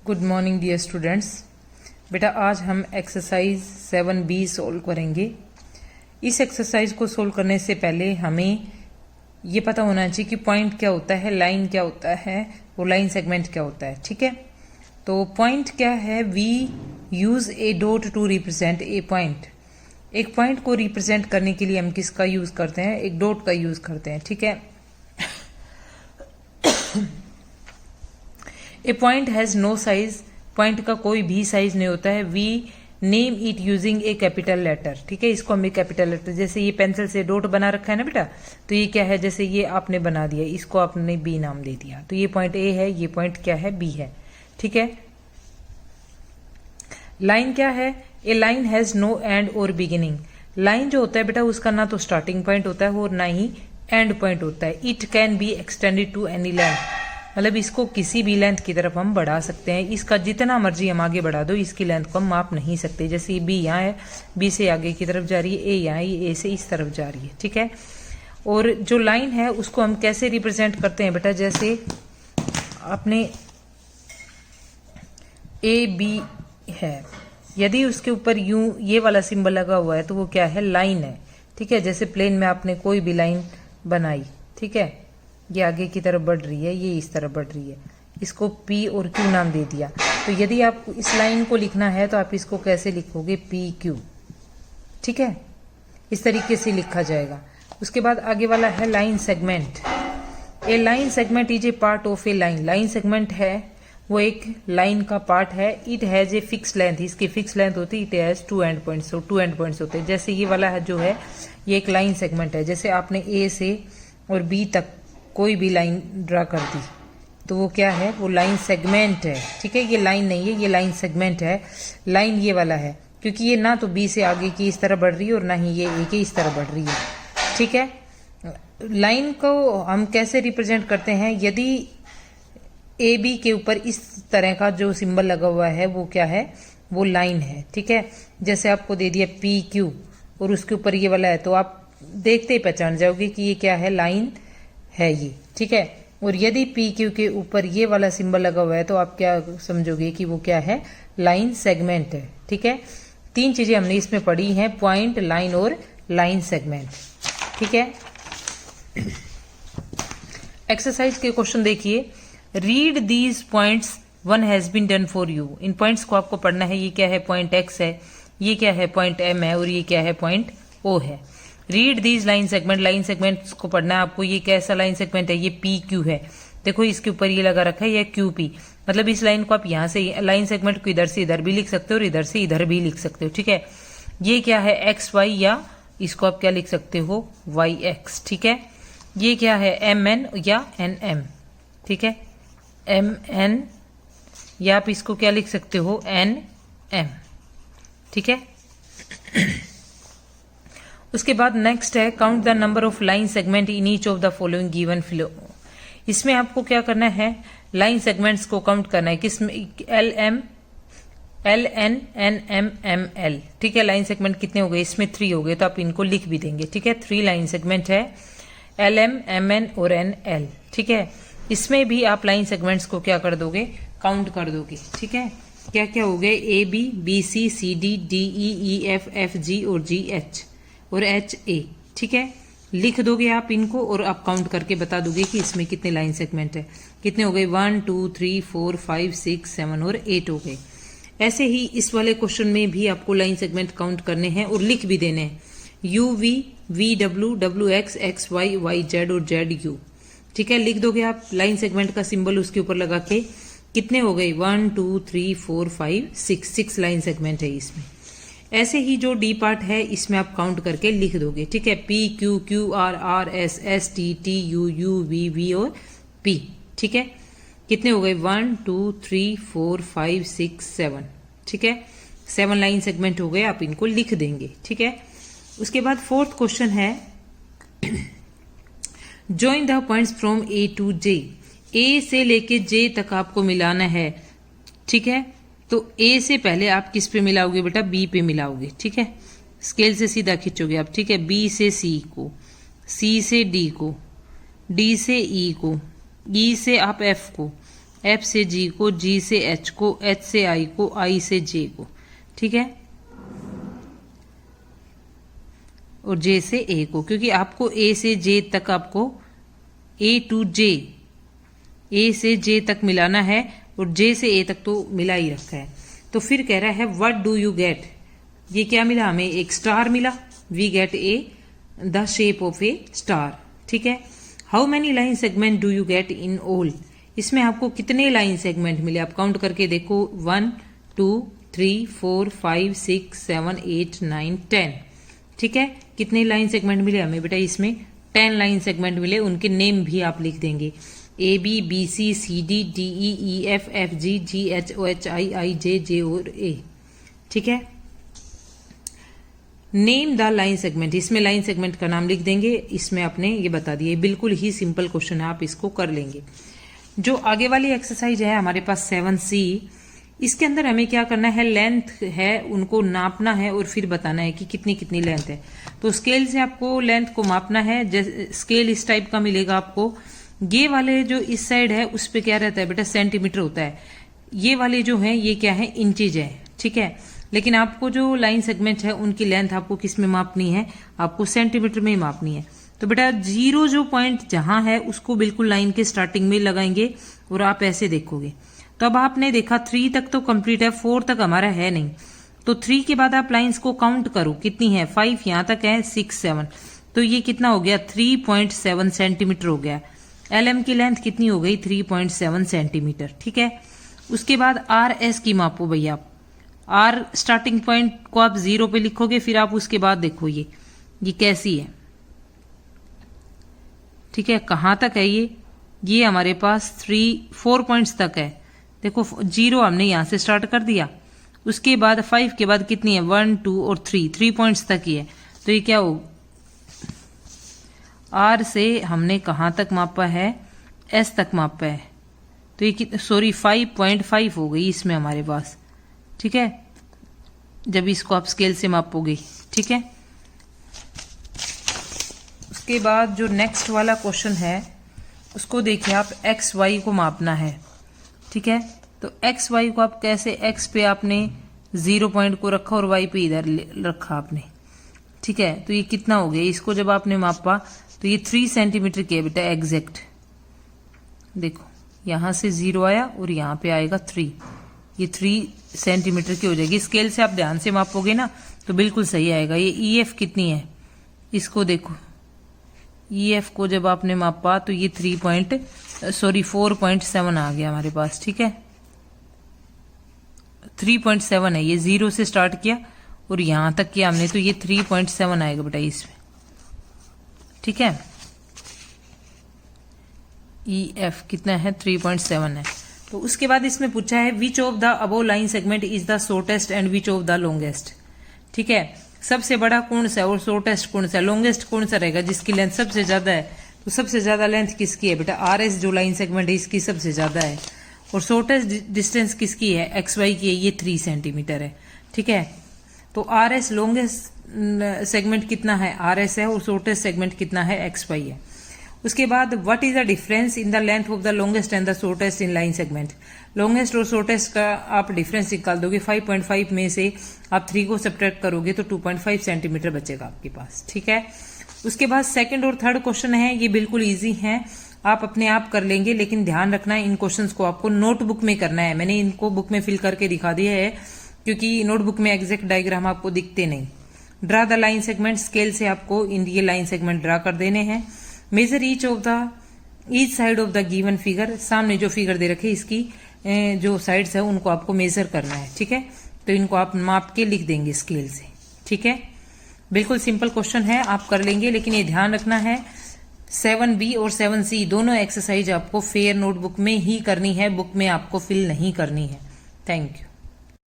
Good morning dear students. बेटा आज हम एक्सरसाइज 7B सोल्व करेंगे। इस एक्सरसाइज को सोल्व करने से पहले हमें ये पता होना चाहिए कि पॉइंट क्या होता है, लाइन क्या होता है और लाइन सेगमेंट क्या होता है। ठीक है, तो पॉइंट क्या है? We use a dot to represent a point. एक पॉइंट को रिप्रेजेंट करने के लिए हम किसका यूज करते हैं? एक डॉट का यूज करते हैं। ठीक है, a point has no size. Point का कोई भी साइज नहीं होता है। We name it using a capital letter. ठीक है, इसको हम एक कैपिटल लेटर, जैसे ये पेंसिल से डॉट बना रखा है ना बेटा, तो ये क्या है? जैसे ये आपने बना दिया, इसको आपने बी नाम दे दिया, तो ये पॉइंट ए है, ये पॉइंट क्या है? बी है। ठीक है, लाइन क्या है? ए लाइन हैज नो एंड और बिगिनिंग। लाइन जो होता है बेटा, उसका ना तो स्टार्टिंग पॉइंट होता है और ना ही एंड पॉइंट होता है। It can be extended to any length, मतलब इसको किसी भी लेंथ की तरफ हम बढ़ा सकते हैं। इसका जितना मर्जी हम आगे बढ़ा दो, इसकी लेंथ को हम माप नहीं सकते। जैसे ये बी यहाँ है, बी से आगे की तरफ जा रही है, ए यहाँ, ये ए से इस तरफ जा रही है। ठीक है, और जो लाइन है उसको हम कैसे रिप्रेजेंट करते हैं बेटा? जैसे आपने ए बी है, यदि उसके ऊपर यूं ये वाला सिंबल लगा हुआ है तो वो क्या है? लाइन है। ठीक है, जैसे प्लेन में आपने कोई भी लाइन बनाई, ठीक है, ये आगे की तरफ बढ़ रही है, ये इस तरफ बढ़ रही है, इसको पी और क्यू नाम दे दिया। तो यदि आप इस लाइन को लिखना है तो आप इसको कैसे लिखोगे? P Q. ठीक है, इस तरीके से लिखा जाएगा। उसके बाद आगे वाला है line segment. A line segment is a part of a line. Line segment है वो एक लाइन का पार्ट है। It has a fix length, इसकी फिक्स लेंथ होती है। It has two end points, two end points होते हैं। जैसे ये वाला है जो है, ये एक लाइन सेगमेंट है। जैसे आपने ए से और बी तक कोई भी लाइन ड्रा कर दी तो वो क्या है? वो लाइन सेगमेंट है। ठीक है, ये लाइन नहीं है, ये लाइन सेगमेंट है। लाइन ये वाला है, क्योंकि ये ना तो बी से आगे की इस तरह बढ़ रही है और ना ही ये ए के इस तरह बढ़ रही है। ठीक है, लाइन को हम कैसे रिप्रेजेंट करते हैं? यदि ए बी के ऊपर इस तरह का जो सिंबल लगा हुआ है वो क्या है? वो लाइन है। ठीक है, जैसे आपको दे दिया पी क्यू और उसके ऊपर ये वाला है, तो आप देखते ही पहचान जाओगे कि ये क्या है? लाइन है ये। ठीक है, और यदि पी क्यू के ऊपर ये वाला सिंबल लगा हुआ है तो आप क्या समझोगे कि वो क्या है? लाइन सेगमेंट है। ठीक है, तीन चीजें हमने इसमें पढ़ी हैं, पॉइंट, लाइन और लाइन सेगमेंट। ठीक है, एक्सरसाइज के क्वेश्चन देखिए। Read these points, one has been done for you. इन पॉइंट्स को आपको पढ़ना है। ये क्या है? पॉइंट एक्स है, ये क्या है? पॉइंट एम है, और ये क्या है? पॉइंट ओ है। Read these line segment, line segments को पढ़ना है आपको। ये कैसा लाइन सेगमेंट है? ये पी क्यू है। देखो इसके ऊपर ये लगा रखा है, ये क्यू पी, मतलब इस लाइन को आप यहाँ से, लाइन सेगमेंट को इधर से इधर भी लिख सकते हो और इधर से इधर भी लिख सकते हो। ठीक है, ये क्या है? एक्स वाई, या इसको आप क्या लिख सकते हो? Y X. ठीक है, ये क्या है? एम एन या एन एम। ठीक है, एम एन, या आप इसको क्या लिख सकते हो? N M. ठीक है, उसके बाद नेक्स्ट है count the number of line segment in each of the following given flow. इसमें आपको क्या करना है? लाइन सेगमेंट्स को काउंट करना है। किसमें? L M, L N, N M, M L. ठीक है, लाइन सेगमेंट कितने हो गए? इसमें 3 हो गए, तो आप इनको लिख भी देंगे। ठीक है, 3 लाइन सेगमेंट है, एल एम, एम एन और एन एल। ठीक है, इसमें भी आप लाइन सेगमेंट्स को क्या कर दोगे? काउंट कर दोगे। ठीक है, क्या क्या हो गए? A B, B C, C D, D E, E F, F G और जी एच और एच ए। ठीक है, लिख दोगे आप इनको और आप काउंट करके बता दोगे कि इसमें कितने लाइन सेगमेंट है। कितने हो गए? 1 2 3 4 5 6 7 और 8 हो गए। ऐसे ही इस वाले क्वेश्चन में भी आपको लाइन सेगमेंट काउंट करने हैं और लिख भी देने हैं। U V, V W, W X, X Y, Y Z और जेड यू। ठीक है, लिख दोगे आप लाइन सेगमेंट का सिंबल उसके ऊपर लगा के। कितने हो गए? 1 2 3 4 5 6 लाइन सेगमेंट है इसमें। ऐसे ही जो डी पार्ट है इसमें आप काउंट करके लिख दोगे। ठीक है, P Q, Q R, R S, S T, T U, U V, V और पी। ठीक है, कितने हो गए? 1 2 3 4 5 6 7। ठीक है, 7 लाइन सेगमेंट हो गए, आप इनको लिख देंगे। ठीक है, उसके बाद फोर्थ क्वेश्चन है join the points from A to J. A से लेके जे तक आपको मिलाना है। ठीक है, तो ए से पहले आप किस पे मिलाओगे बेटा? बी पे मिलाओगे। ठीक है, स्केल से सीधा खींचोगे आप। ठीक है, बी से सी को, सी से डी को, डी से ई को, ई से आप एफ को F से G को, G से H को, H से I को, I से J को, ठीक है, और J से A को, क्योंकि आपको A से J तक, आपको A to J, A से J तक मिलाना है और J से A तक तो मिला ही रखा है। तो फिर कह रहा है व्हाट डू यू गेट, ये क्या मिला हमें, एक स्टार मिला, we get the shape of a star, ठीक है। How many line segment do you get in all, इसमें आपको कितने लाइन सेगमेंट मिले, आप काउंट करके देखो, 1 2 3 4 5 6 7 8 9 10, ठीक है। कितने लाइन सेगमेंट मिले हमें बेटा, इसमें 10 लाइन सेगमेंट मिले, उनके नेम भी आप लिख देंगे, A B B C C D D E E F F G G H O H I I J J और ए, ठीक है। नेम द लाइन सेगमेंट, इसमें लाइन सेगमेंट का नाम लिख देंगे, इसमें आपने ये बता दिया, बिल्कुल ही सिंपल क्वेश्चन है, आप इसको कर लेंगे। जो आगे वाली एक्सरसाइज है हमारे पास 7C, इसके अंदर हमें क्या करना है, लेंथ है उनको नापना है और फिर बताना है कि कितनी कितनी लेंथ है। तो स्केल से आपको लेंथ को मापना है, स्केल इस टाइप का मिलेगा आपको, ये वाले जो इस साइड है उस पे क्या रहता है बेटा, सेंटीमीटर होता है, ये वाले जो है ये क्या है, इंचेज है, ठीक है। लेकिन आपको जो लाइन सेगमेंट है उनकी लेंथ आपको किस में मापनी है, आपको सेंटीमीटर में ही मापनी है। तो बेटा 0 जो पॉइंट जहां है उसको बिल्कुल लाइन के स्टार्टिंग में लगाएंगे और आप ऐसे देखोगे। तो अब आपने देखा 3 तक तो कंप्लीट है, 4 तक हमारा है नहीं, तो 3 के बाद आप लाइंस को काउंट करो कितनी है, 5 यहां तक है, 6 7, तो ये कितना हो गया, 3.7 सेंटीमीटर हो गया। LM की लेंथ कितनी हो गई, 3.7 सेंटीमीटर, ठीक है। उसके बाद RS की मापो भैया, R स्टार्टिंग पॉइंट को आप 0 पे लिखोगे, फिर आप उसके बाद देखो ये कैसी है, ठीक है, कहां तक है ये हमारे पास 4 पॉइंट्स तक है। देखो 0 हमने यहां से स्टार्ट कर दिया, उसके बाद 5 के बाद कितनी है, 1 2 और 3 पॉइंट्स तक ही है। तो ये क्या हो, R से हमने कहां तक मापा है, S तक मापा है, तो ये सॉरी 5.5 हो गई इसमें हमारे पास, ठीक है, जब इसको आप स्केल से मापोगे, ठीक है। उसके बाद जो नेक्स्ट वाला क्वेश्चन है उसको देखिए आप, एक्स वाई को मापना है, ठीक है। तो एक्स वाई को आप कैसे, एक्स पे आपने 0 पॉइंट को रखा और वाई पे इधर रखा आपने, ठीक है। तो ये कितना हो गया, इसको जब आपने मापा तो ये 3 सेंटीमीटर की है बेटा एग्जैक्ट, देखो यहां से 0 आया और यहां पे आएगा 3, ये 3 सेंटीमीटर की हो जाएगी। स्केल से आप ध्यान से मापोगे ना तो बिल्कुल सही आएगा। ये EF कितनी है, इसको देखो, EF को जब आपने मापा तो ये 4.7 आ गया हमारे पास, ठीक है, 3.7 है, ये 0 से स्टार्ट किया और यहां तक किया हमने, तो ये 3.7 आएगा बेटा इसमें, ठीक है। EF कितना है, 3.7 है। तो उसके बाद इसमें पूछा है which of the above line segment is the shortest and which of the longest, ठीक है। सबसे बड़ा कौन सा है और शॉर्टेस्ट कौन सा है, लॉन्गेस्ट कौन सा रहेगा, जिसकी लेंथ सबसे ज्यादा है। तो सबसे ज्यादा लेंथ किसकी है बेटा, RS जो लाइन सेगमेंट है इसकी सबसे ज्यादा है, और शॉर्टेस्ट डिस्टेंस किसकी है, XY की है, ये 3 सेंटीमीटर है, ठीक है। तो RS लॉन्गेस्ट सेगमेंट कितना है, RS है, और शॉर्टेस्ट सेगमेंट कितना है, XY है। उसके बाद what is the difference in the length of the longest and the shortest in line segment, longest और शॉर्टेस्ट का आप डिफरेंस निकाल दोगे, 5.5 में से आप 3 को सब्ट्रैक्ट करोगे तो 2.5 सेंटीमीटर बचेगा आपके पास, ठीक है। उसके बाद सेकंड और थर्ड क्वेश्चन है, ये बिल्कुल इजी है, आप अपने आप कर लेंगे, लेकिन ध्यान रखना इन क्वेश्चंस को आपको नोटबुक में करना है। मैंने इनको बुक में फिल करके दिखा दिया है क्योंकि नोटबुक में एग्जैक्ट डायग्राम आपको दिखते नहीं। Draw the line segment, scale से आपको ये लाइन सेगमेंट ड्रा कर देने हैं। Measure each side of the given figure, सामने जो फिगर दे रखे इसकी जो साइड्स है उनको आपको मेजर करना है, ठीक है। तो इनको आप माप के लिख देंगे स्केल से, ठीक है। बिल्कुल सिंपल क्वेश्चन है, आप कर लेंगे, लेकिन ये ध्यान रखना है 7B और 7C दोनों एक्सरसाइज आपको फेयर नोटबुक में ही करनी है, बुक में आपको फिल नहीं करनी है। Thank you.